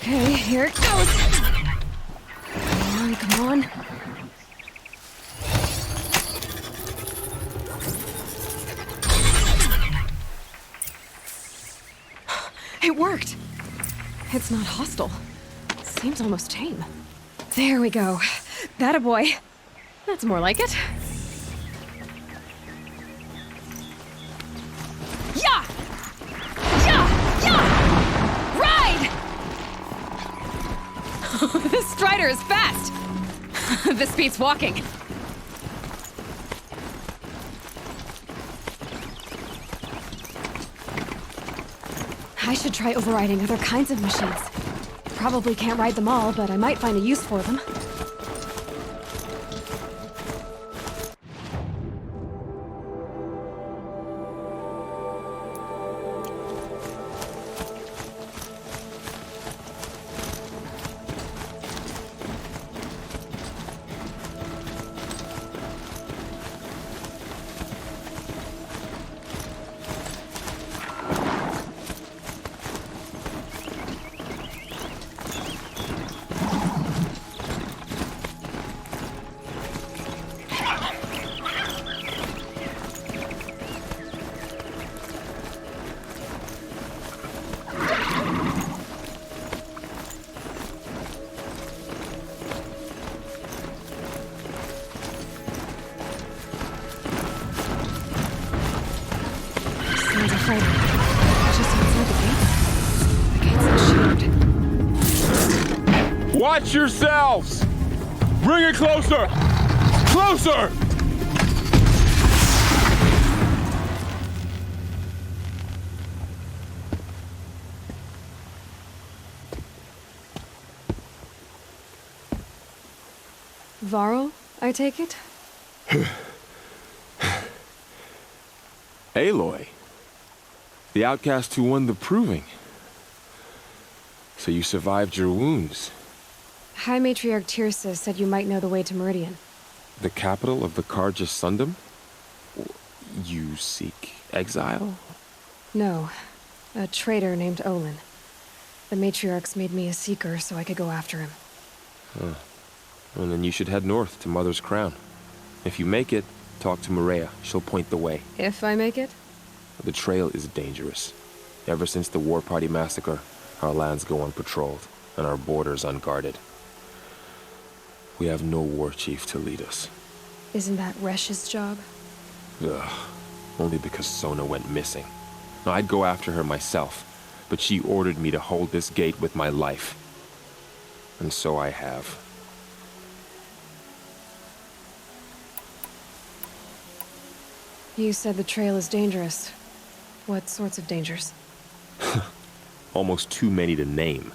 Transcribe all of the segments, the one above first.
Okay, here it goes. Come on, come on. It worked. It's not hostile. Seems almost tame. There we go. That a boy. That's more like it. Yeah! Yeah! Yeah! Ride! This strider is fast. This beats walking. I should try overriding other kinds of machines. Probably can't ride them all, but I might find a use for them. Watch yourselves! Bring it closer! Closer! Varl, I take it? Aloy. The outcast who won the proving. So you survived your wounds. High Matriarch Tirsa said you might know the way to Meridian. The capital of the Carja Sundom? You seek exile? No. A traitor named Olin. The Matriarchs made me a seeker so I could go after him. Huh. Well, then you should head north to Mother's Crown. If you make it, talk to Maria. She'll point the way. If I make it? The trail is dangerous. Ever since the War Party massacre, our lands go unpatrolled, and our borders unguarded. We have no war chief to lead us. Isn't that Resh's job? Ugh. Only because Sona went missing. Now, I'd go after her myself, but she ordered me to hold this gate with my life. And so I have. You said the trail is dangerous. What sorts of dangers? Almost too many to name.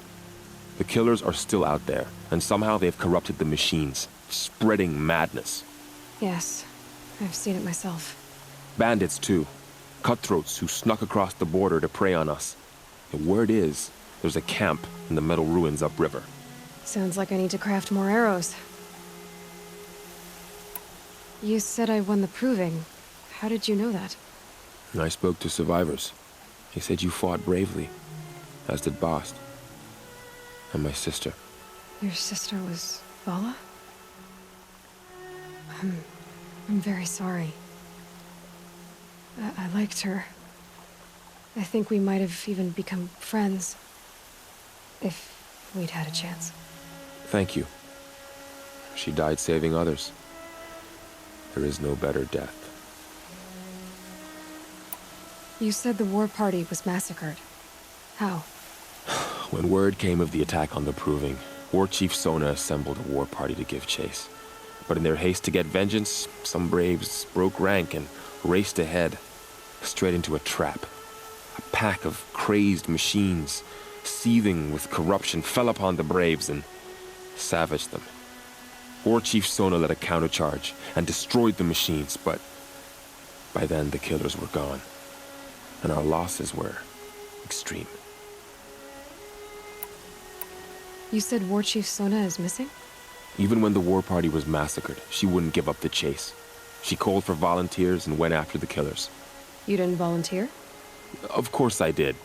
The killers are still out there, and somehow they've corrupted the machines, spreading madness. Yes, I've seen it myself. Bandits, too. Cutthroats who snuck across the border to prey on us. The word is, there's a camp in the metal ruins upriver. Sounds like I need to craft more arrows. You said I won the proving. How did you know that? I spoke to survivors. They said you fought bravely, as did Bast. And my sister. Your sister was Vala? I'm very sorry. I liked her. I think we might have even become friends. If we'd had a chance. Thank you. She died saving others. There is no better death. You said the war party was massacred. How? When word came of the attack on the Proving, War Chief Sona assembled a war party to give chase. But in their haste to get vengeance, some braves broke rank and raced ahead, straight into a trap. A pack of crazed machines, seething with corruption, fell upon the braves and savaged them. War Chief Sona led a countercharge and destroyed the machines, but by then the killers were gone, and our losses were extreme. You said War Chief Sona is missing? Even when the war party was massacred, she wouldn't give up the chase. She called for volunteers and went after the killers. You didn't volunteer? Of course I did,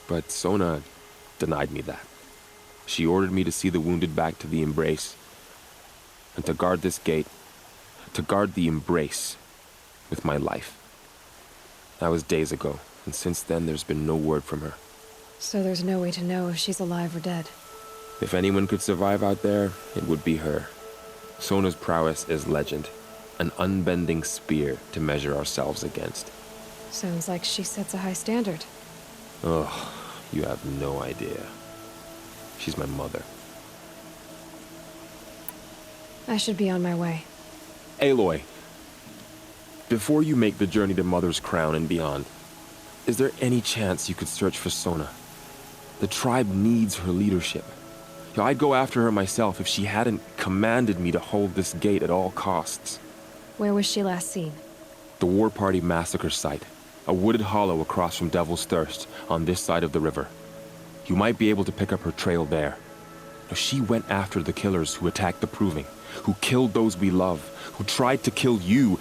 but Sona denied me that. She ordered me to see the wounded back to the embrace, and to guard this gate, to guard the embrace with my life. That was days ago, and since then there's been no word from her. So there's no way to know if she's alive or dead. If anyone could survive out there, it would be her. Sona's prowess is legend, an unbending spear to measure ourselves against. Sounds like she sets a high standard. Ugh, you have no idea. She's my mother. I should be on my way. Aloy, before you make the journey to Mother's Crown and beyond, is there any chance you could search for Sona? The tribe needs her leadership. I'd go after her myself if she hadn't commanded me to hold this gate at all costs. Where was she last seen? The War Party massacre site. A wooded hollow across from Devil's Thirst, on this side of the river. You might be able to pick up her trail there. Now, she went after the killers who attacked the Proving, who killed those we love, who tried to kill you.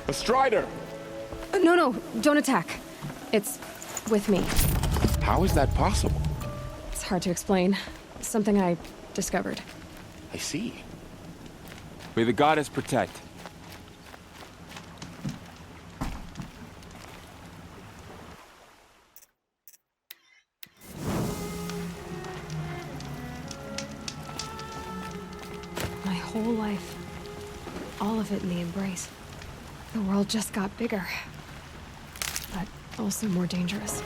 A Strider! No, don't attack. It's with me. How is that possible? It's hard to explain. Something I discovered. I see. May the goddess protect. My whole life. All of it in the embrace. The world just got bigger. But also more dangerous.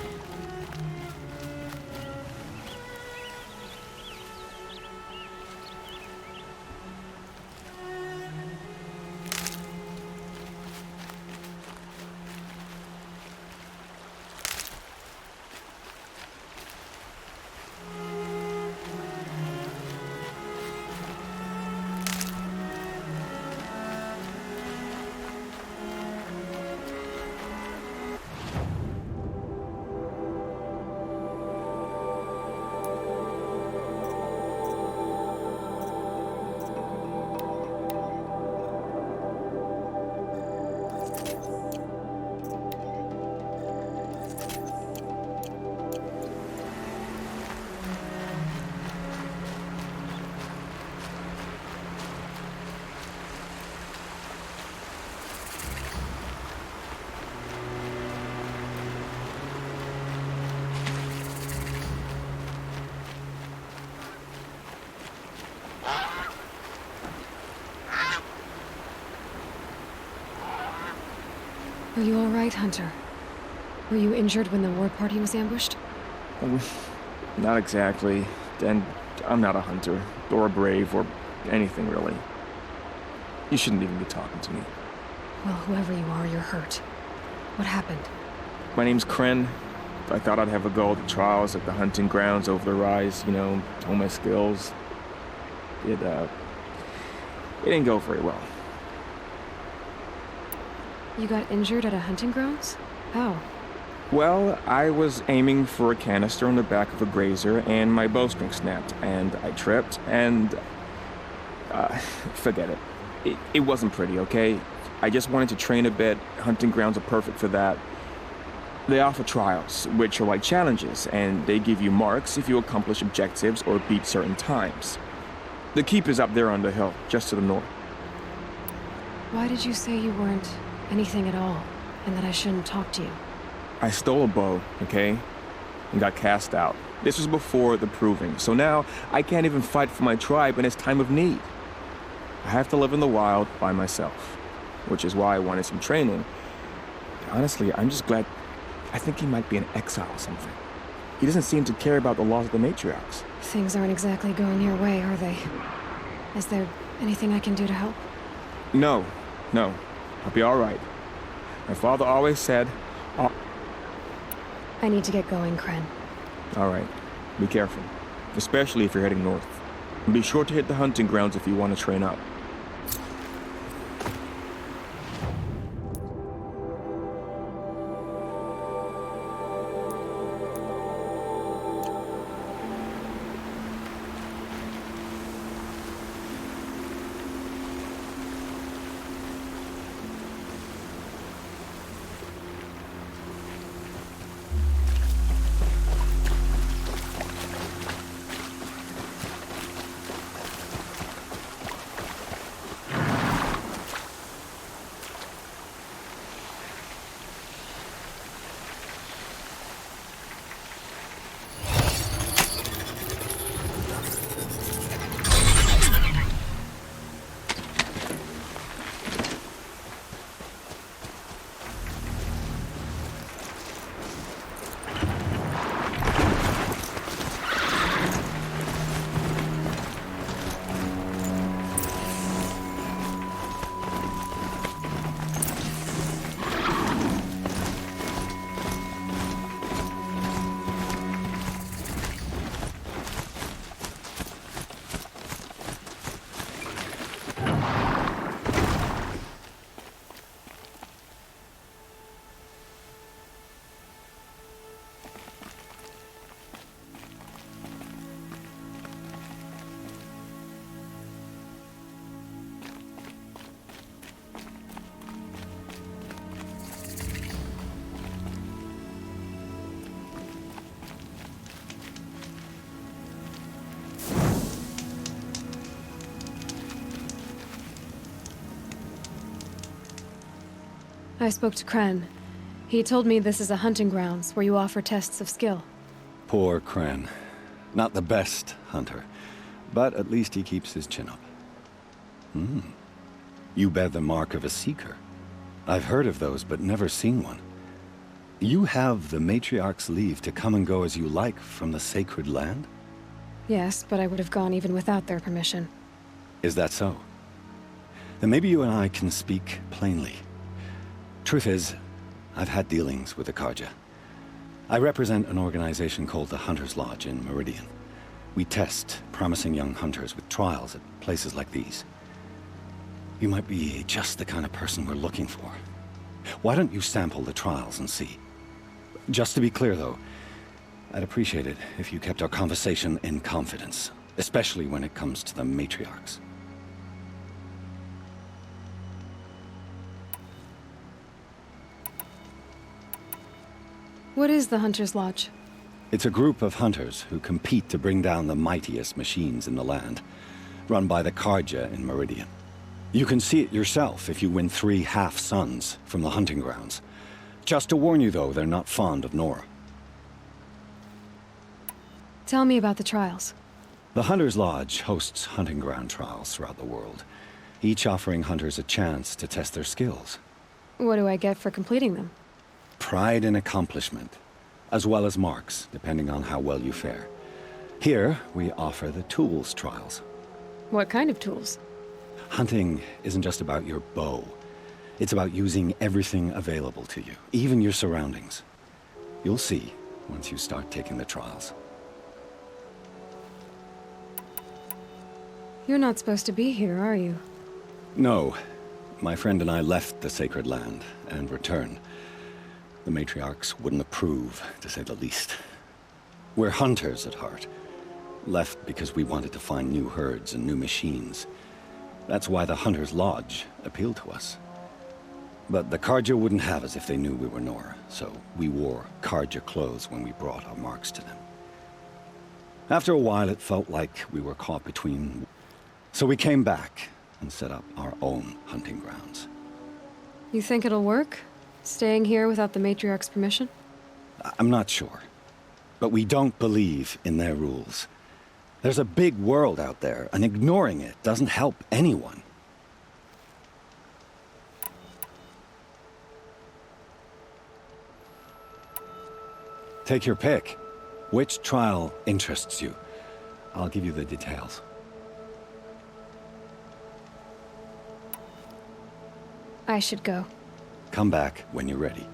Are you alright, Hunter? Were you injured when the war party was ambushed? Not exactly. And I'm not a hunter, or a brave, or anything really. You shouldn't even be talking to me. Well, whoever you are, you're hurt. What happened? My name's Kren. I thought I'd have a go at the trials at the hunting grounds over the rise, hone my skills. It didn't go very well. You got injured at a hunting grounds? How? Well, I was aiming for a canister on the back of a grazer, and my bowstring snapped, and I tripped, and... forget it. It wasn't pretty, okay? I just wanted to train a bit. Hunting grounds are perfect for that. They offer trials, which are like challenges, and they give you marks if you accomplish objectives or beat certain times. The keep is up there on the hill, just to the north. Why did you say you weren't anything at all, and that I shouldn't talk to you? I stole a bow, okay? And got cast out. This was before the proving, so now I can't even fight for my tribe in its time of need. I have to live in the wild by myself, which is why I wanted some training. Honestly, I'm just glad. I think he might be an exile or something. He doesn't seem to care about the laws of the matriarchs. Things aren't exactly going your way, are they? Is there anything I can do to help? No. I'll be all right. My father always said, I need to get going, Kren. all right, be careful, especially if you're heading north. And be sure to hit the hunting grounds if you want to train up. I spoke to Kren. He told me this is a hunting grounds where you offer tests of skill. Poor Kren. Not the best hunter, but at least he keeps his chin up. You bear the mark of a seeker. I've heard of those, but never seen one. You have the matriarch's leave to come and go as you like from the sacred land? Yes, but I would have gone even without their permission. Is that so? Then maybe you and I can speak plainly. Truth is, I've had dealings with the Karja. I represent an organization called the Hunter's Lodge in Meridian. We test promising young hunters with trials at places like these. You might be just the kind of person we're looking for. Why don't you sample the trials and see? Just to be clear, though, I'd appreciate it if you kept our conversation in confidence, especially when it comes to the matriarchs. What is the Hunter's Lodge? It's a group of hunters who compete to bring down the mightiest machines in the land, run by the Karja in Meridian. You can see it yourself if you win 3 half-suns from the hunting grounds. Just to warn you, though, they're not fond of Nora. Tell me about the trials. The Hunter's Lodge hosts hunting ground trials throughout the world, each offering hunters a chance to test their skills. What do I get for completing them? Pride in accomplishment, as well as marks, depending on how well you fare. Here, we offer the tools trials. What kind of tools? Hunting isn't just about your bow. It's about using everything available to you, even your surroundings. You'll see once you start taking the trials. You're not supposed to be here, are you? No. My friend and I left the sacred land and returned. The matriarchs wouldn't approve, to say the least. We're hunters at heart. Left because we wanted to find new herds and new machines. That's why the Hunter's Lodge appealed to us. But the Carja wouldn't have us if they knew we were Nora, so we wore Carja clothes when we brought our marks to them. After a while, it felt like we were caught between... So we came back and set up our own hunting grounds. You think it'll work? Staying here without the matriarch's permission? I'm not sure. But we don't believe in their rules. There's a big world out there, and ignoring it doesn't help anyone. Take your pick. Which trial interests you? I'll give you the details. I should go. Come back when you're ready.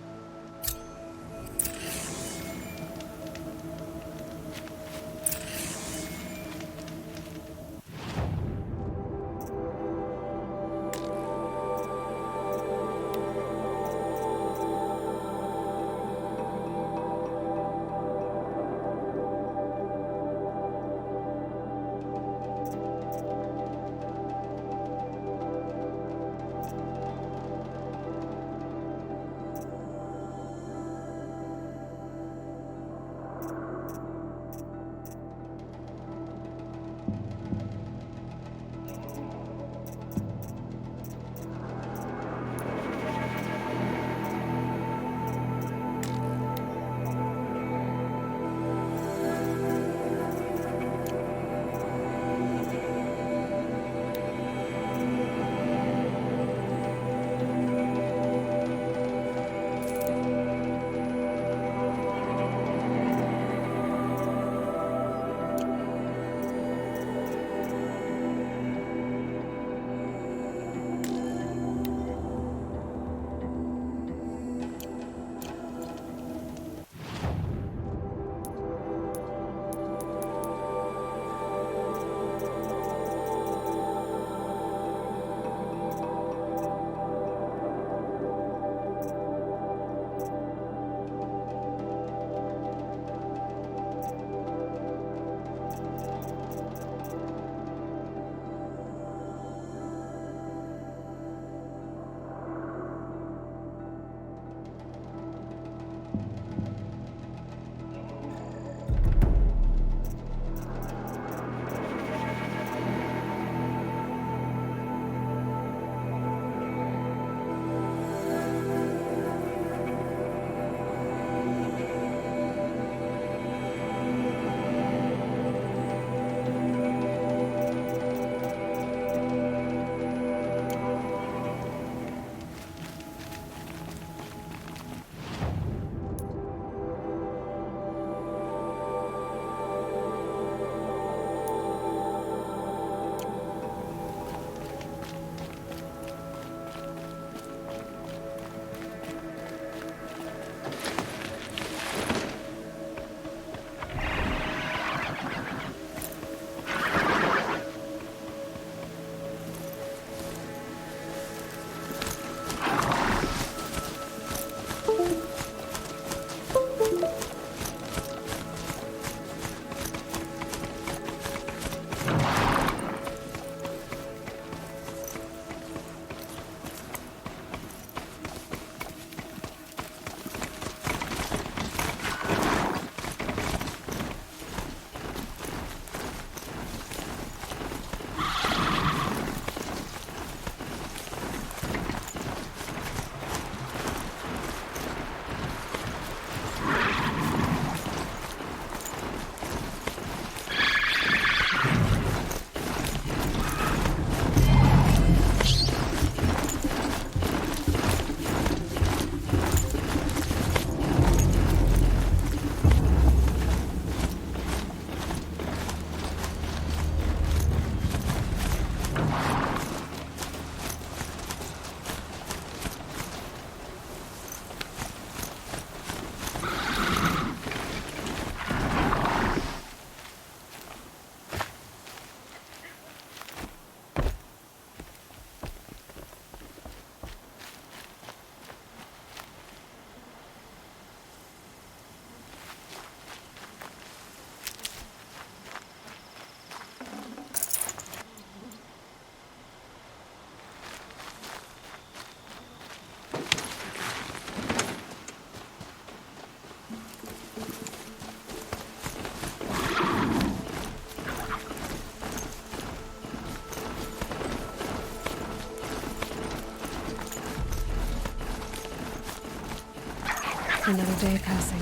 Another day passing.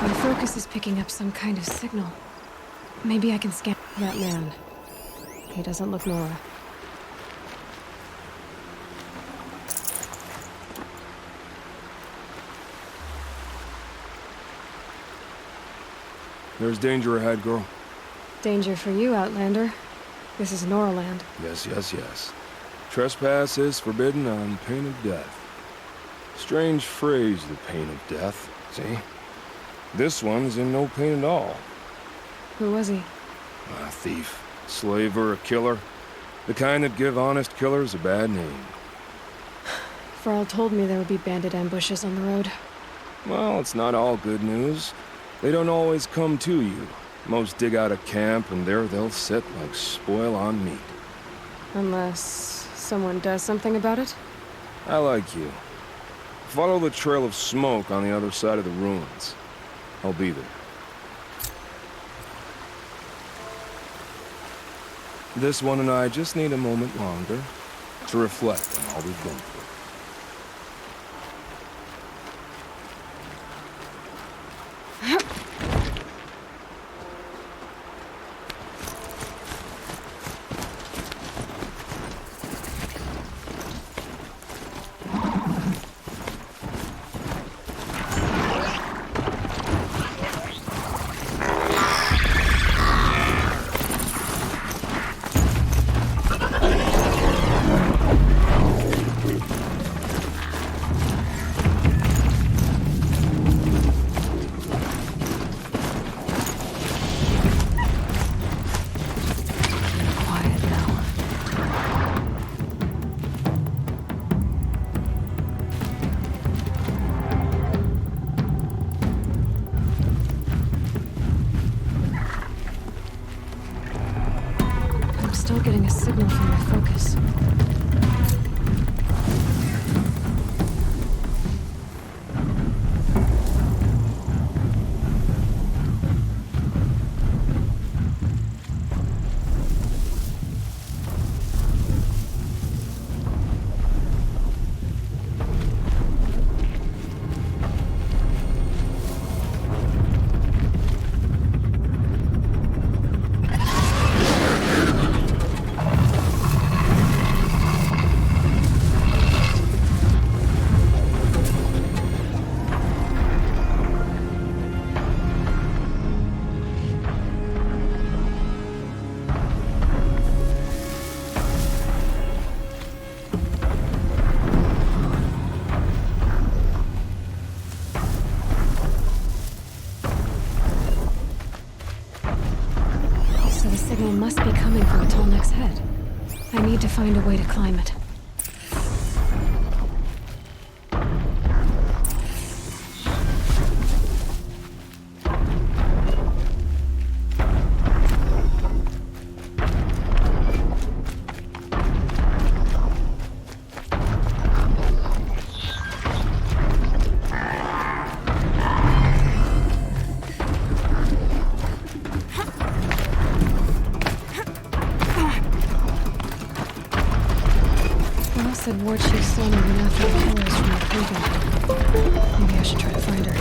My focus is picking up some kind of signal. Maybe I can scan that man. He doesn't look Nora. There's danger ahead, girl. Danger for you, Outlander. This is Nora land. Yes, yes, yes. Trespass is forbidden on pain of death. Strange phrase, the pain of death, see? This one's in no pain at all. Who was he? A thief, slaver, a killer. The kind that give honest killers a bad name. Farrell told me there would be bandit ambushes on the road. Well, it's not all good news. They don't always come to you. Most dig out a camp, and there they'll sit like spoil on meat. Unless someone does something about it? I like you. Follow the trail of smoke on the other side of the ruins. I'll be there. This one and I just need a moment longer to reflect on all we've been through. Still getting a signal from my focus. Signal must be coming from Tolnek's head. I need to find a way to climb it. War Chief Sona went after the killers from the proving. Maybe I should try to find her.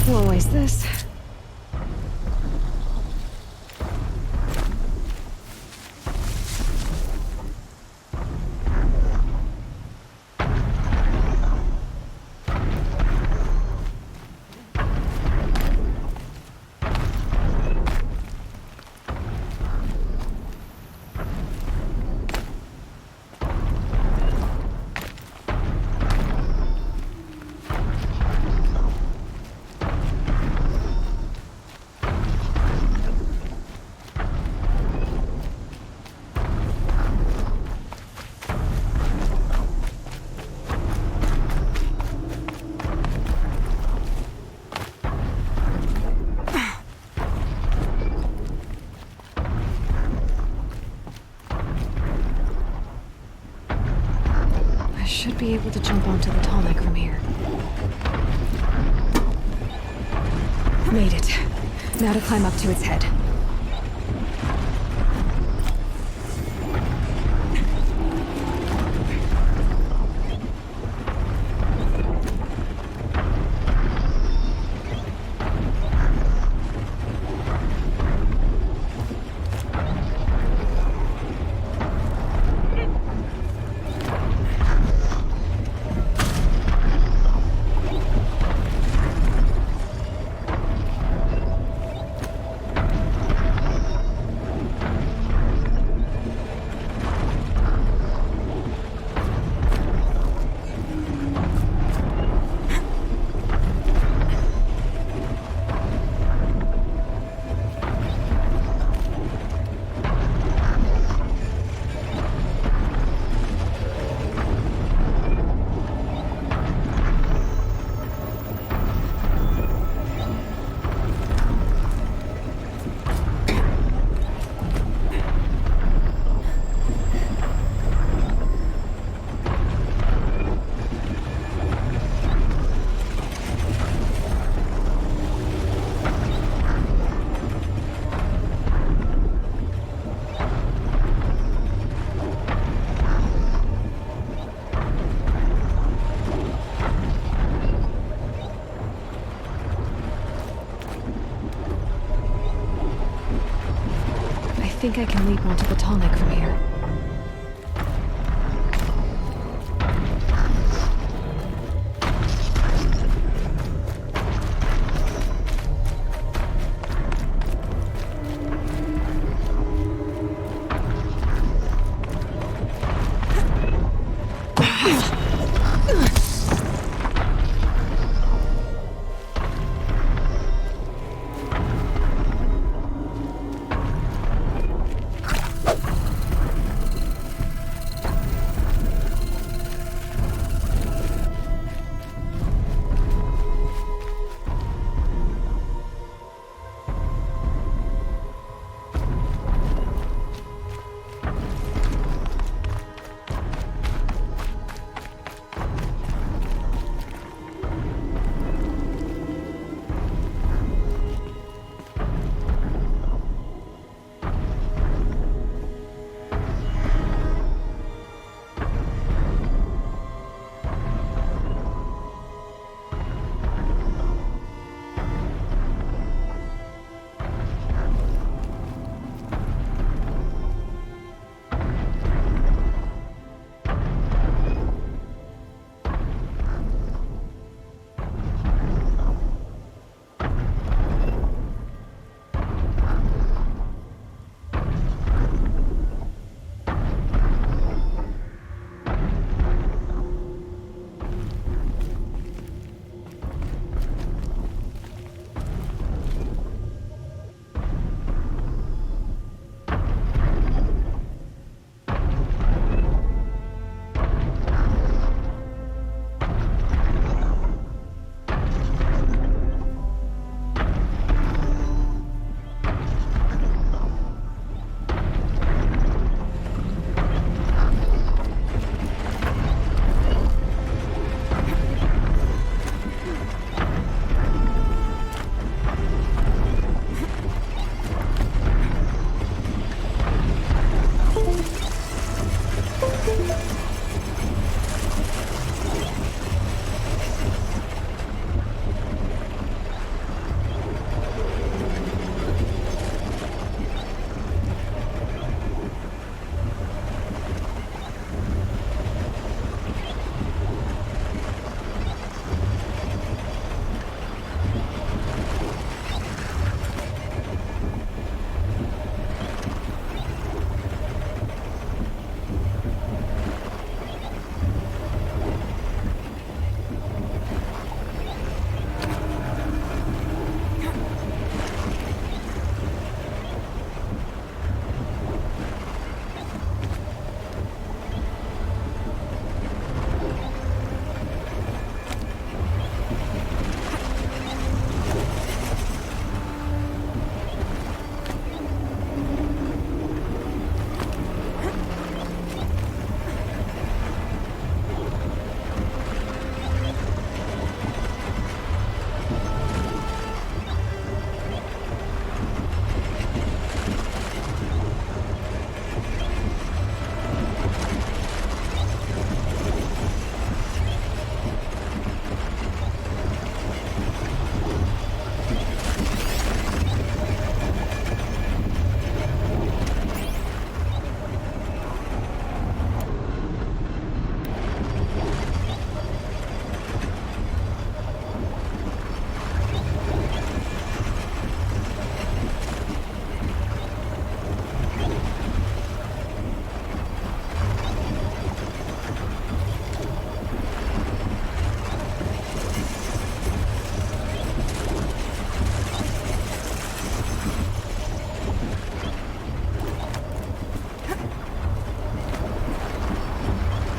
Won't waste this. Should be able to jump onto the tonic from here. Made it. Now to climb up to its head. I think I can leap onto the tonic from here.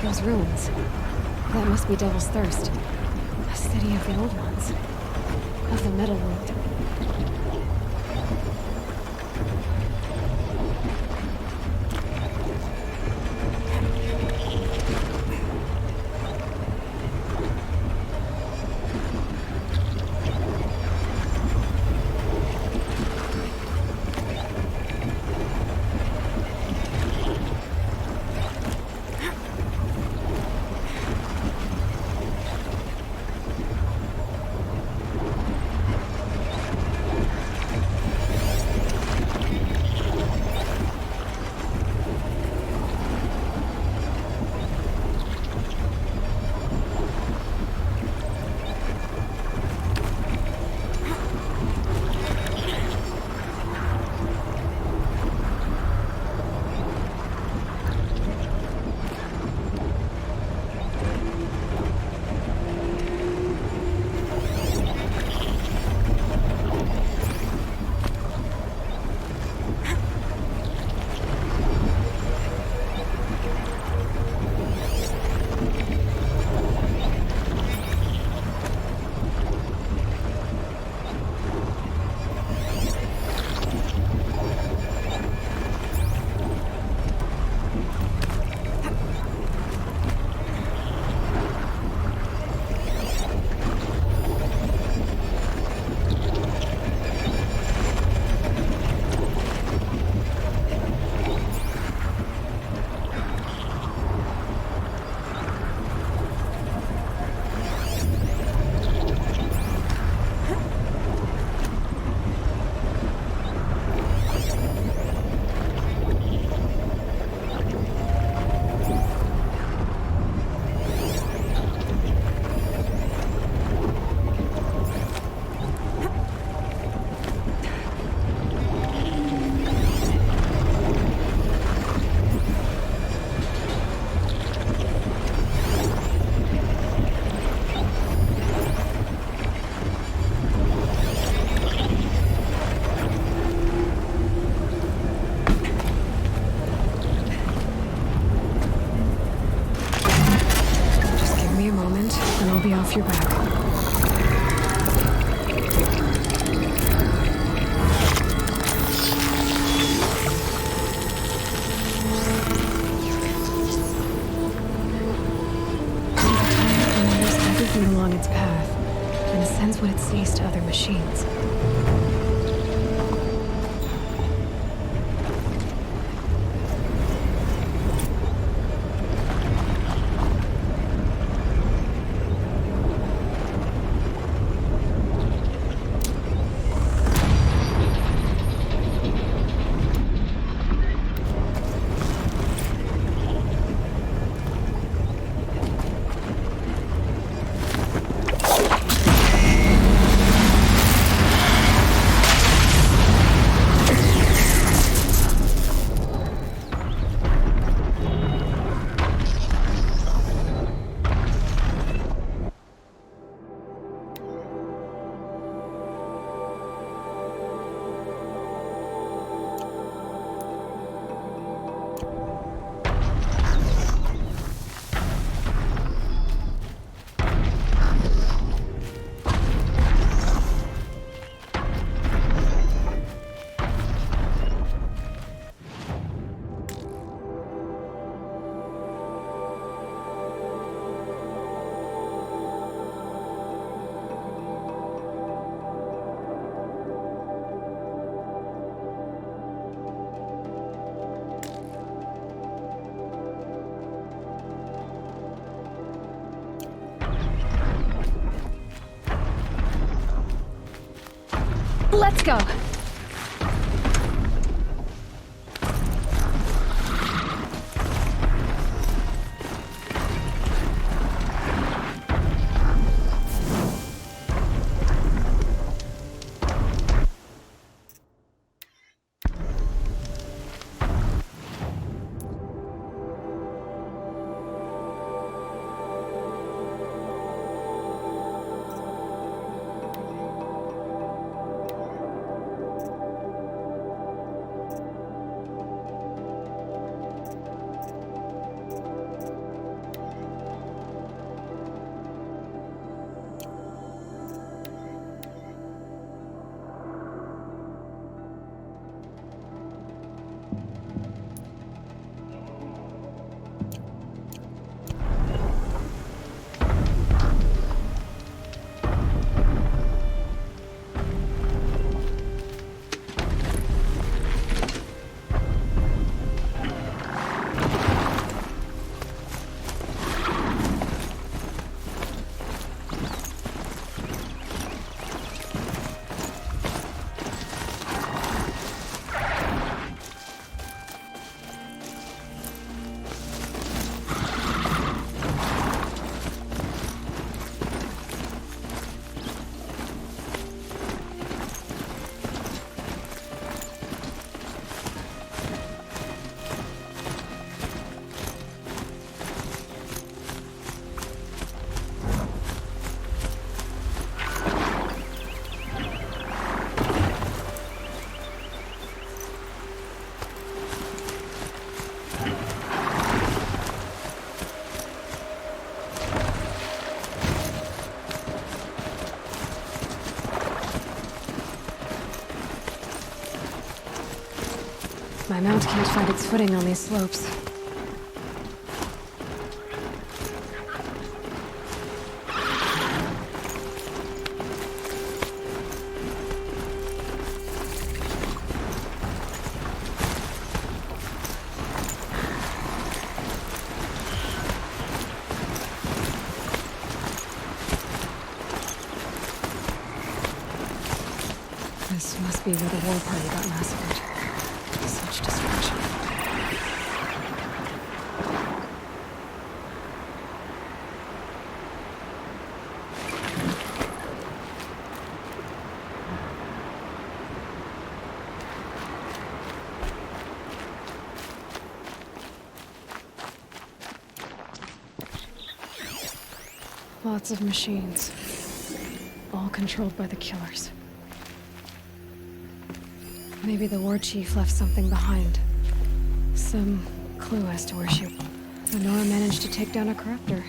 Those ruins. That must be Devil's Thirst. A city of the old ones. Of the metal world. I'll be off your back. Everything along its path, and it sends what it sees to other machines. Let's go. My mount can't find its footing on these slopes. This must be where the war party got massacred. Such destruction. Lots of machines. All controlled by the killers. Maybe the war chief left something behind. Some clue as to where she... Lenora managed to take down a corruptor.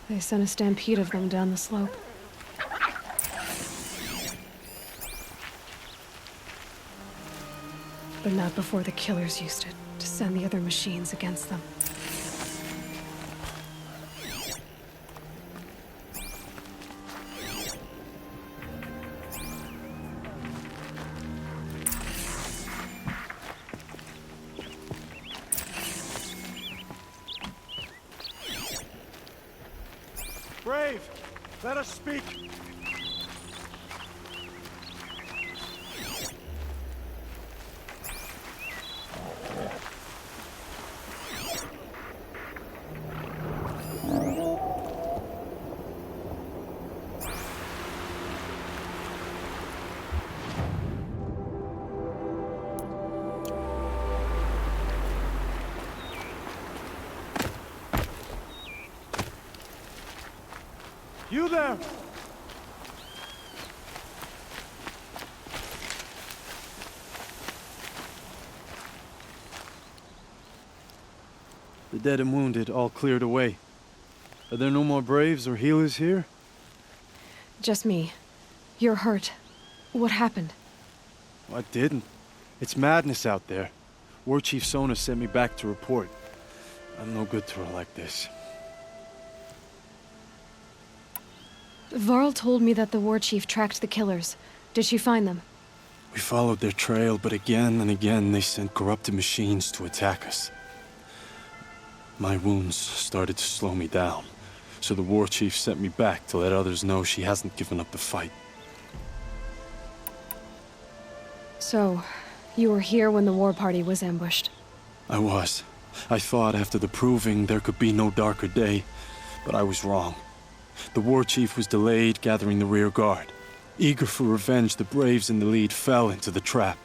They sent a stampede of them down the slope. But not before the killers used it to send the other machines against them. Brave, let us speak. You there! The dead and wounded all cleared away. Are there no more braves or healers here? Just me. You're hurt. What happened? I didn't. It's madness out there. War Chief Sona sent me back to report. I'm no good to her like this. Varl told me that the war chief tracked the killers. Did she find them? We followed their trail, but again and again they sent corrupted machines to attack us. My wounds started to slow me down, so the war chief sent me back to let others know she hasn't given up the fight. So, you were here when the war party was ambushed? I was. I thought after the proving there could be no darker day, but I was wrong. The war chief was delayed gathering the rear guard. Eager for revenge, the braves in the lead fell into the trap.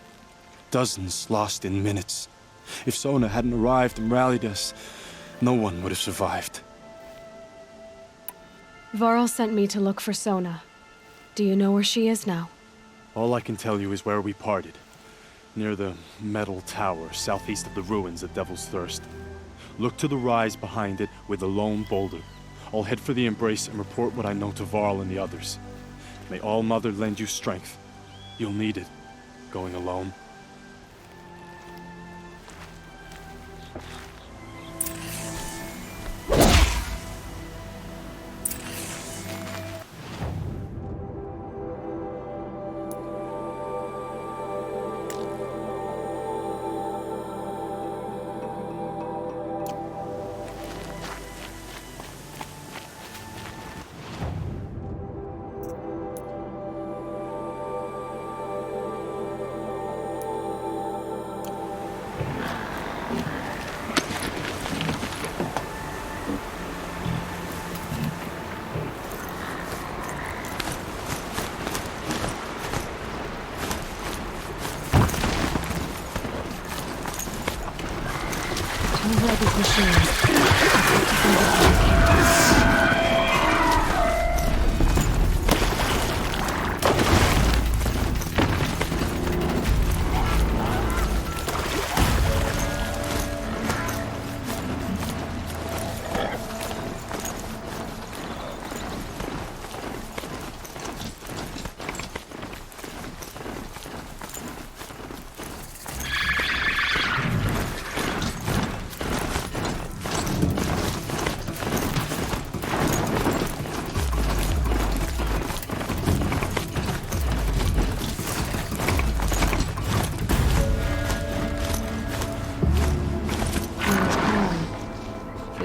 Dozens lost in minutes. If Sona hadn't arrived and rallied us, no one would have survived. Varl sent me to look for Sona. Do you know where she is now? All I can tell you is where we parted. Near the metal tower, southeast of the ruins at Devil's Thirst. Look to the rise behind it with a lone boulder. I'll head for the embrace and report what I know to Varl and the others. May All Mother lend you strength. You'll need it, going alone. Override these machines.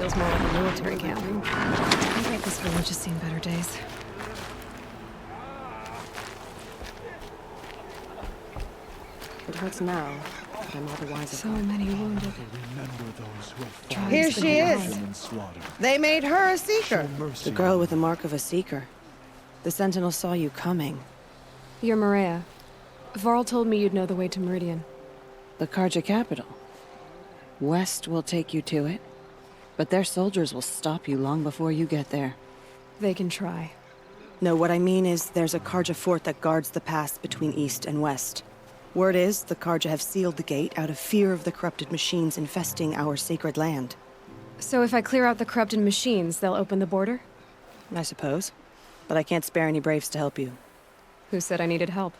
feels more like a military camp. I bet this village has seen better days. It hurts now, but I'm otherwise So many wounded. Here she is. They made her a seeker. The girl with the mark of a seeker. The Sentinel saw you coming. You're Maria. Varl told me you'd know the way to Meridian. The Karja capital. West will take you to it, but their soldiers will stop you long before you get there. They can try. No, what I mean is there's a Karja fort that guards the pass between East and West. Word is, the Karja have sealed the gate out of fear of the corrupted machines infesting our sacred land. So if I clear out the corrupted machines, they'll open the border? I suppose. But I can't spare any braves to help you. Who said I needed help?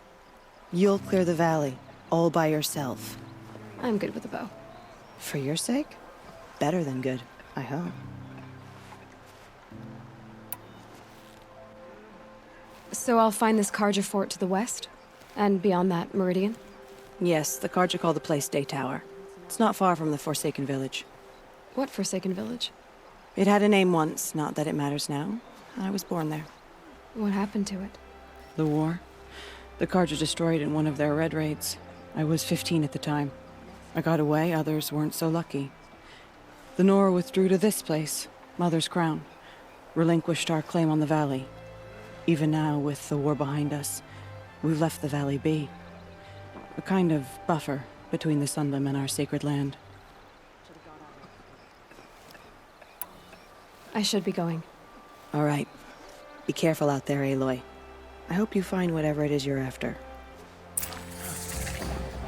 You'll clear the valley, all by yourself. I'm good with a bow. For your sake? Better than good, I hope. So I'll find this Karja fort to the west? And beyond that, Meridian? Yes, the Karja call the place Day Tower. It's not far from the Forsaken Village. What Forsaken Village? It had a name once, not that it matters now. I was born there. What happened to it? The war. The Karja destroyed in one of their red raids. I was 15 at the time. I got away, others weren't so lucky. The Nora withdrew to this place, Mother's Crown. Relinquished our claim on the valley. Even now, with the war behind us, we've left the valley be. A kind of buffer between the Sunlim and our sacred land. I should be going. All right. Be careful out there, Aloy. I hope you find whatever it is you're after.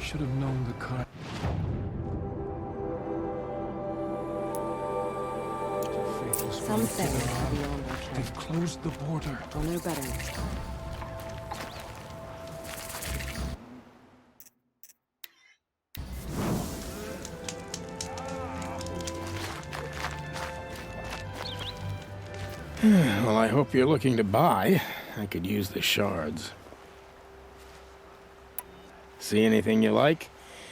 Should have known the car. Some things are beyond our ken. They've closed the border. We'll know better next time. Well, I hope you're looking to buy. I could use the shards. See anything you like?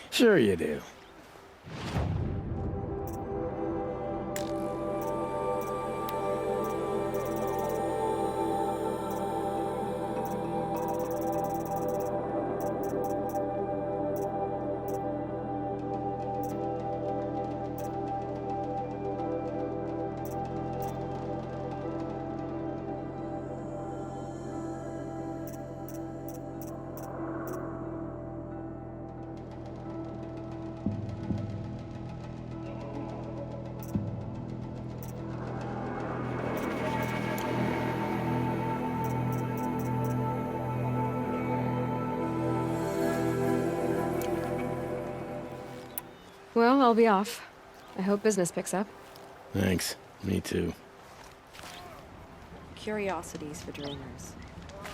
Sure you do. Well, I'll be off. I hope business picks up. Thanks. Me too. Curiosities for dreamers.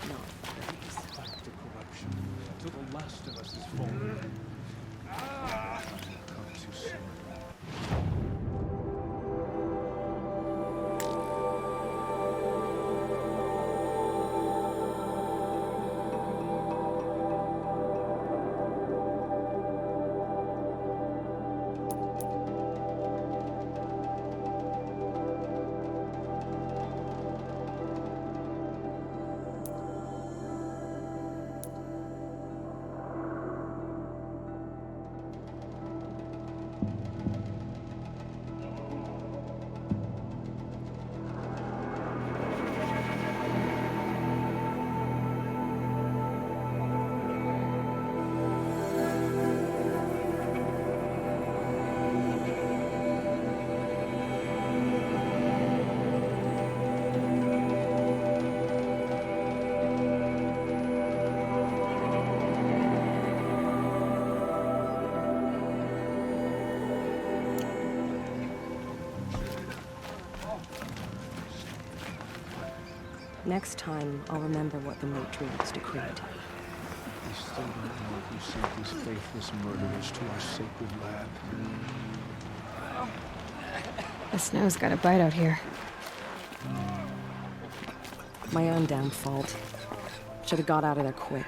Not braves. Fight the corruption until the last of us is fallen. Come too soon. Next time, I'll remember what the matriarchs decreed. We still don't know who sent these faithless murderers to our sacred land. The snow's got a bite out here. My own damn fault. Should have got out of there quick.